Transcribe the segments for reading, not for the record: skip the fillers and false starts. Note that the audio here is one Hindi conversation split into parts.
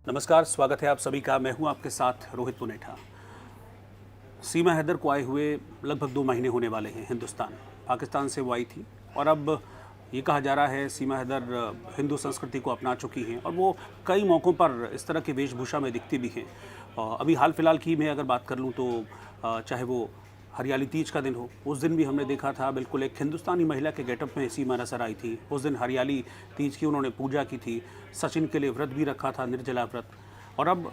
नमस्कार, स्वागत है आप सभी का। मैं हूं आपके साथ रोहित पुनेठा। सीमा हैदर को आए हुए लगभग 2 महीने होने वाले हैं हिंदुस्तान। पाकिस्तान से वो आई थी और अब ये कहा जा रहा है सीमा हैदर हिंदू संस्कृति को अपना चुकी हैं और वो कई मौक़ों पर इस तरह की वेशभूषा में दिखती भी हैं। अभी हाल फिलहाल की मैं अगर बात कर लूँ तो चाहे वो हरियाली तीज का दिन हो, उस दिन भी हमने देखा था बिल्कुल एक हिंदुस्तानी महिला के गेटअप में सीमा नजर आई थी। उस दिन हरियाली तीज की उन्होंने पूजा की थी, सचिन के लिए व्रत भी रखा था, निर्जला व्रत। और अब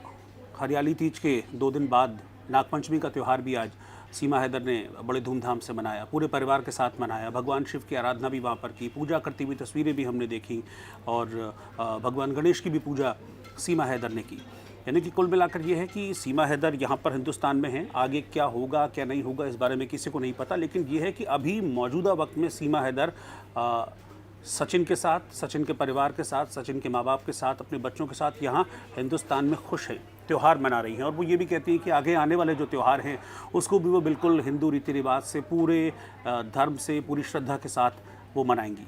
हरियाली तीज के 2 दिन बाद नागपंचमी का त्यौहार भी आज सीमा हैदर ने बड़े धूमधाम से मनाया, पूरे परिवार के साथ मनाया। भगवान शिव की आराधना भी वहाँ पर की, पूजा करती हुई तस्वीरें भी हमने देखी और भगवान गणेश की भी पूजा सीमा हैदर ने की। यानी कि कुल मिलाकर ये है कि सीमा हैदर यहाँ पर हिंदुस्तान में हैं। आगे क्या होगा क्या नहीं होगा इस बारे में किसी को नहीं पता, लेकिन ये है कि अभी मौजूदा वक्त में सीमा हैदर सचिन के साथ, सचिन के परिवार के साथ, सचिन के माँ बाप के साथ, अपने बच्चों के साथ यहाँ हिंदुस्तान में खुश हैं, त्यौहार मना रही हैं। और वो ये भी कहती हैं कि आगे आने वाले जो त्यौहार हैं उसको भी वो बिल्कुल हिंदू रीति रिवाज से, पूरे धर्म से, पूरी श्रद्धा के साथ वो मनाएंगी।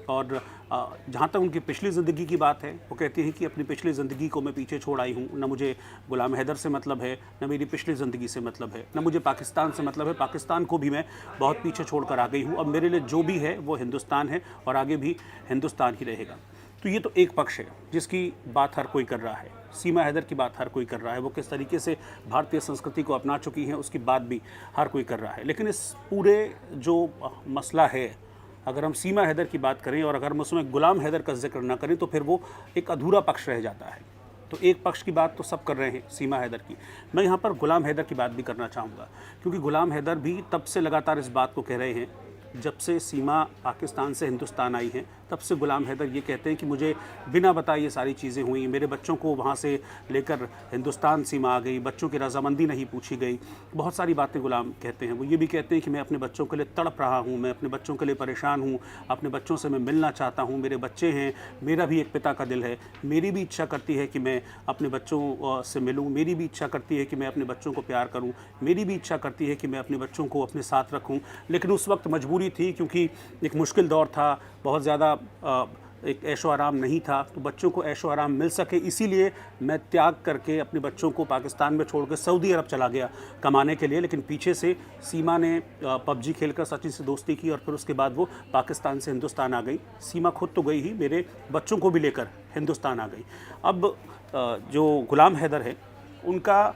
और जहाँ तक उनकी पिछली ज़िंदगी की बात है, वो कहती हैं कि अपनी पिछली ज़िंदगी को मैं पीछे छोड़ आई हूँ। न मुझे गुलाम हैदर से मतलब है, न मेरी पिछली ज़िंदगी से मतलब है, न मुझे पाकिस्तान से मतलब है। पाकिस्तान को भी मैं बहुत पीछे छोड़ कर आ गई हूँ। अब मेरे लिए जो भी है वो हिंदुस्तान है और आगे भी हिंदुस्तान ही रहेगा। तो ये तो एक पक्ष है जिसकी बात हर कोई कर रहा है। सीमा हैदर की बात हर कोई कर रहा है। वो किस तरीके से भारतीय संस्कृति को अपना चुकी हैं उसकी बात भी हर कोई कर रहा है। लेकिन इस पूरे जो मसला है, अगर हम सीमा हैदर की बात करें और अगर हम उसमें गुलाम हैदर का जिक्र ना करें तो फिर वो एक अधूरा पक्ष रह जाता है। तो एक पक्ष की बात तो सब कर रहे हैं सीमा हैदर की, मैं यहाँ पर गुलाम हैदर की बात भी करना चाहूँगा, क्योंकि गुलाम हैदर भी तब से लगातार इस बात को कह रहे हैं, जब से सीमा पाकिस्तान से हिंदुस्तान आई हैं तब से गुलाम हैदर ये कहते हैं कि मुझे बिना बताए ये सारी चीज़ें हुई, मेरे बच्चों को वहाँ से लेकर हिंदुस्तान सीमा आ गई, बच्चों की रजामंदी नहीं पूछी गई। बहुत सारी बातें गुलाम कहते हैं। वो ये भी कहते हैं कि मैं अपने बच्चों के लिए तड़प रहा हूँ, मैं अपने बच्चों के लिए परेशान हूँ, अपने बच्चों से मैं मिलना चाहता हूँ, मेरे बच्चे हैं, मेरा भी एक पिता का दिल है, मेरी भी इच्छा करती है कि मैं अपने बच्चों से मिलूँ, मेरी भी इच्छा करती है कि मैं अपने बच्चों को प्यार करूँ, मेरी भी इच्छा करती है कि मैं अपने बच्चों को अपने साथ रखूँ। लेकिन उस वक्त मजबूरी थी, क्योंकि एक मुश्किल दौर था, बहुत ज़्यादा एक ऐशो आराम नहीं था, तो बच्चों को ऐशो आराम मिल सके इसीलिए मैं त्याग करके अपने बच्चों को पाकिस्तान में छोड़कर सऊदी अरब चला गया कमाने के लिए। लेकिन पीछे से सीमा ने पबजी खेलकर सचिन से दोस्ती की और फिर उसके बाद वो पाकिस्तान से हिंदुस्तान आ गई। सीमा खुद तो गई ही, मेरे बच्चों को भी लेकर हिंदुस्तान आ गई। अब जो गुलाम हैदर है उनका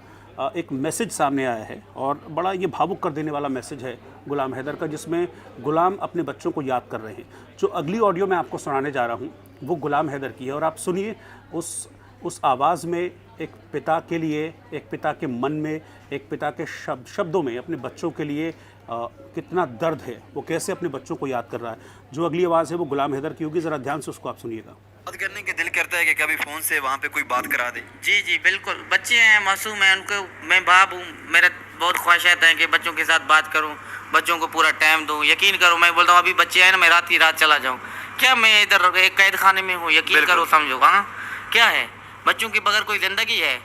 एक मैसेज सामने आया है और बड़ा ये भावुक कर देने वाला मैसेज है गुलाम हैदर का, जिसमें गुलाम अपने बच्चों को याद कर रहे हैं। जो अगली ऑडियो मैं आपको सुनाने जा रहा हूँ वो गुलाम हैदर की है और आप सुनिए उस आवाज़ में एक पिता के लिए, एक पिता के मन में, एक पिता के शब्दों में अपने बच्चों के लिए कितना दर्द है, वो कैसे अपने बच्चों को याद कर रहा है। जो अगली आवाज़ है वो गुलाम हैदर की होगी, ज़रा ध्यान से उसको आप सुनिएगा। बात करने के दिल करता है कि कभी फ़ोन से वहाँ पे कोई बात करा दे। जी जी बिल्कुल, बच्चे हैं, मासूम हैं, उनको मैं बाप हूँ, मेरा बहुत ख्वाहिशात हैं कि बच्चों के साथ बात करूँ, बच्चों को पूरा टाइम दूँ। यकीन करो, मैं बोलता हूँ अभी बच्चे हैं ना, मैं रात ही रात चला जाऊँ, क्या मैं इधर एक कैद खाने में हूँ? यकीन करो, समझो। हाँ, क्या है, बच्चों के बगैर कोई ज़िंदगी है?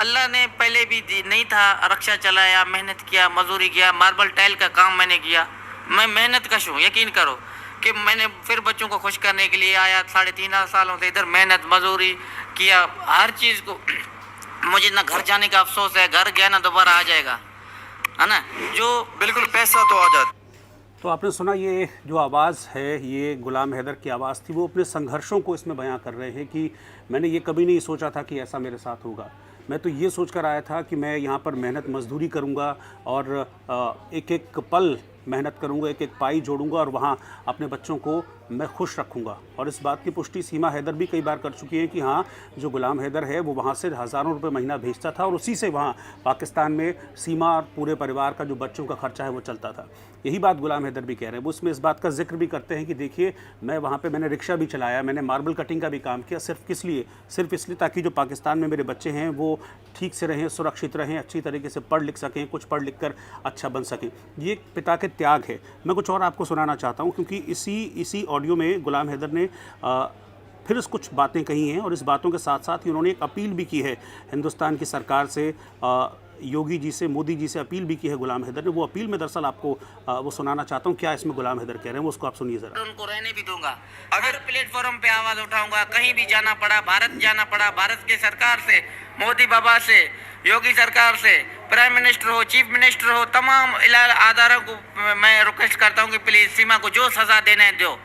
अल्लाह ने पहले भी नहीं था, रक्षा चलाया, मेहनत किया, मजदूरी किया, मार्बल टाइल का काम मैंने किया, मैं मेहनत कश हूँ। यकीन करो कि मैंने फिर बच्चों को खुश करने के लिए आया, 3.5 सालों से इधर मेहनत मजदूरी किया, हर चीज़ को। मुझे ना घर जाने का अफसोस है, घर गया ना दोबारा आ जाएगा, है ना। जो बिल्कुल पैसा तो आ जाता। तो आपने सुना, ये जो आवाज़ है ये गुलाम हैदर की आवाज़ थी। वो अपने संघर्षों को इसमें बयां कर रहे हैं कि मैंने ये कभी नहीं सोचा था कि ऐसा मेरे साथ होगा। मैं तो ये सोच कर आया था कि मैं यहाँ पर मेहनत मजदूरी करूँगा और एक एक पल मेहनत करूँगा, एक एक पाई जोड़ूंगा और वहाँ अपने बच्चों को मैं खुश रखूँगा। और इस बात की पुष्टि सीमा हैदर भी कई बार कर चुकी है कि हाँ, जो गुलाम हैदर है वो वहाँ से हज़ारों रुपए महीना भेजता था और उसी से वहाँ पाकिस्तान में सीमा और पूरे परिवार का जो बच्चों का खर्चा है वो चलता था। यही बात गुलाम हैदर भी कह रहे हैं। वो उसमें इस बात का जिक्र भी करते हैं कि देखिए, मैं वहाँ पे मैंने रिक्शा भी चलाया, मैंने मार्बल कटिंग का भी काम किया, सिर्फ इसलिए ताकि जो पाकिस्तान में मेरे बच्चे हैं वो ठीक से रहें, सुरक्षित रहें, अच्छी तरीके से पढ़ लिख सकें, कुछ पढ़ लिख कर अच्छा बन सकें। ये पिता के त्याग है। मैं कुछ और आपको सुनाना चाहता हूँ, क्योंकि इसी ऑडियो में गुलाम हैदर ने फिर कुछ बातें कही हैं और इस बातों के साथ साथ ही उन्होंने एक अपील भी की है हिंदुस्तान की सरकार से योगी जी से, मोदी जी से अपील भी की है गुलाम हैदर ने। वो अपील में दरअसल आपको वो सुनाना चाहता हूँ, क्या इसमें गुलाम हैदर कह रहे हैं वो उसको आप सुनिए ज़रा। उनको रहने भी दूंगा, अगर प्लेटफॉर्म पे आवाज उठाऊंगा, कहीं भी जाना पड़ा, भारत जाना पड़ा, भारत की सरकार से, मोदी बाबा से, योगी सरकार से, प्राइम मिनिस्टर हो, चीफ मिनिस्टर हो, तमाम आधारों को मैं रिक्वेस्ट करता हूँ कि प्लीज सीमा को जो सजा देना है दो,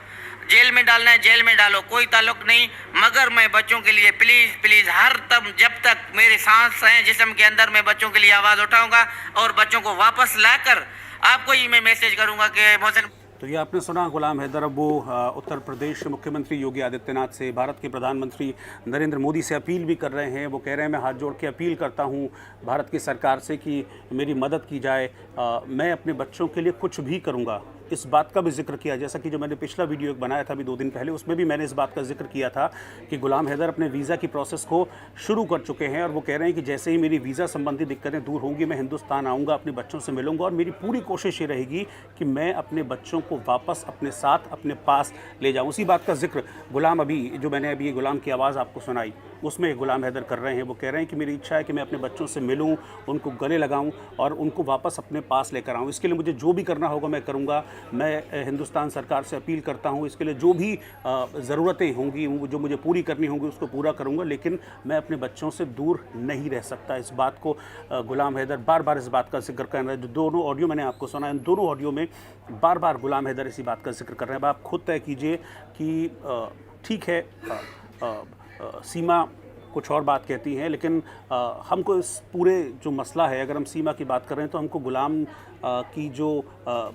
जेल में डालना है जेल में डालो, कोई ताल्लुक नहीं, मगर मैं बच्चों के लिए प्लीज प्लीज हर तब जब तक मेरे सांस हैं जिस्म के अंदर, मैं बच्चों के लिए आवाज उठाऊंगा और बच्चों को वापस लाकर आपको ही मैं मैसेज करूंगा कि मोहसिन। तो ये आपने सुना गुलाम हैदर। अब वो उत्तर प्रदेश मुख्यमंत्री योगी आदित्यनाथ से, भारत के प्रधानमंत्री नरेंद्र मोदी से अपील भी कर रहे हैं। वो कह रहे हैं मैं हाथ जोड़ के अपील करता हूँ भारत की सरकार से कि मेरी मदद की जाए, मैं अपने बच्चों के लिए कुछ भी करूँगा। इस बात का भी जिक्र किया, जैसा कि जो मैंने पिछला वीडियो एक बनाया था अभी 2 दिन पहले, उसमें भी मैंने इस बात का जिक्र किया था कि गुलाम हैदर अपने वीज़ा की प्रोसेस को शुरू कर चुके हैं और वो कह रहे हैं कि जैसे ही मेरी वीज़ा संबंधी दिक्कतें दूर होंगी मैं हिंदुस्तान आऊँगा, अपने बच्चों से मिलूंगा और मेरी पूरी कोशिश ये रहेगी कि मैं अपने बच्चों को वापस अपने साथ, अपने पास ले जाऊँ। उसी बात का जिक्र गुलाम, अभी जो मैंने अभी गुलाम की आवाज़ आपको सुनाई, उसमें गुलाम हैदर कर रहे हैं। वो कह रहे हैं कि मेरी इच्छा है कि मैं अपने बच्चों से मिलूं, उनको गले लगाऊं और उनको वापस अपने पास लेकर आऊं। इसके लिए मुझे जो भी करना होगा मैं करूंगा। मैं हिंदुस्तान सरकार से अपील करता हूं, इसके लिए जो भी ज़रूरतें होंगी, जो मुझे पूरी करनी होंगी उसको पूरा करूंगा, लेकिन मैं अपने बच्चों से दूर नहीं रह सकता। इस बात को गुलाम हैदर बार बार इस बात का जिक्र कर रहे हैं। जो दोनों ऑडियो मैंने आपको सुना, इन दोनों ऑडियो में बार बार गुलाम हैदर इसी बात का जिक्र कर रहे हैं। अब आप खुद तय कीजिए कि ठीक है, सीमा कुछ और बात कहती हैं, लेकिन हमको इस पूरे जो मसला है, अगर हम सीमा की बात कर रहे हैं तो हमको गुलाम की जो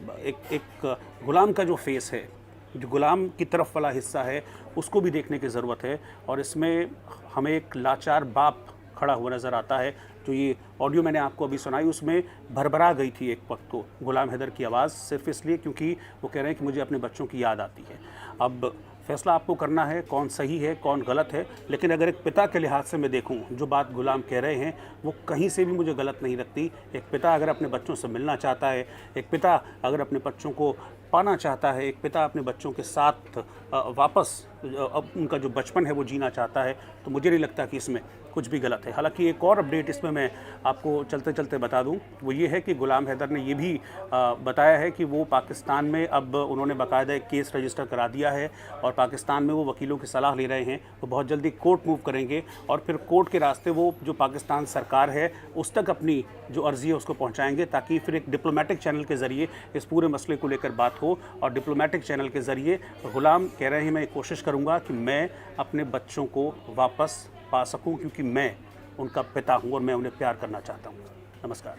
एक गुलाम का जो फेस है, जो गुलाम की तरफ वाला हिस्सा है, उसको भी देखने की ज़रूरत है। और इसमें हमें एक लाचार बाप खड़ा हुआ नज़र आता है। जो ये ऑडियो मैंने आपको अभी सुनाई, उसमें भरभरा गई थी एक वक्त को गुलाम हैदर की आवाज़, सिर्फ इसलिए क्योंकि वो कह रहे हैं कि मुझे अपने बच्चों की याद आती है। अब फैसला आपको करना है कौन सही है कौन गलत है, लेकिन अगर एक पिता के लिहाज से मैं देखूं, जो बात गुलाम कह रहे हैं वो कहीं से भी मुझे गलत नहीं लगती। एक पिता अगर अपने बच्चों से मिलना चाहता है, एक पिता अगर अपने बच्चों को पाना चाहता है, एक पिता अपने बच्चों के साथ वापस अब उनका जो बचपन है वो जीना चाहता है, तो मुझे नहीं लगता कि इसमें कुछ भी गलत है। हालांकि एक और अपडेट इसमें मैं आपको चलते चलते बता दूं, वो ये है कि गुलाम हैदर ने ये भी बताया है कि वो पाकिस्तान में अब उन्होंने बाकायदा एक केस रजिस्टर करा दिया है और पाकिस्तान में वो वकीलों की सलाह ले रहे हैं। वो बहुत जल्दी कोर्ट मूव करेंगे और फिर कोर्ट के रास्ते वो जो पाकिस्तान सरकार है उस तक अपनी जो अर्जी है उसको पहुँचाएँगे, ताकि फिर एक डिप्लोमेटिक चैनल के ज़रिए इस पूरे मसले को लेकर बात हो। और डिप्लोमेटिक चैनल के ज़रिए गुलाम कह रहे हैं मैं कोशिश करूँगा कि मैं अपने बच्चों को वापस पा सकूं, क्योंकि मैं उनका पिता हूं और मैं उन्हें प्यार करना चाहता हूं। नमस्कार।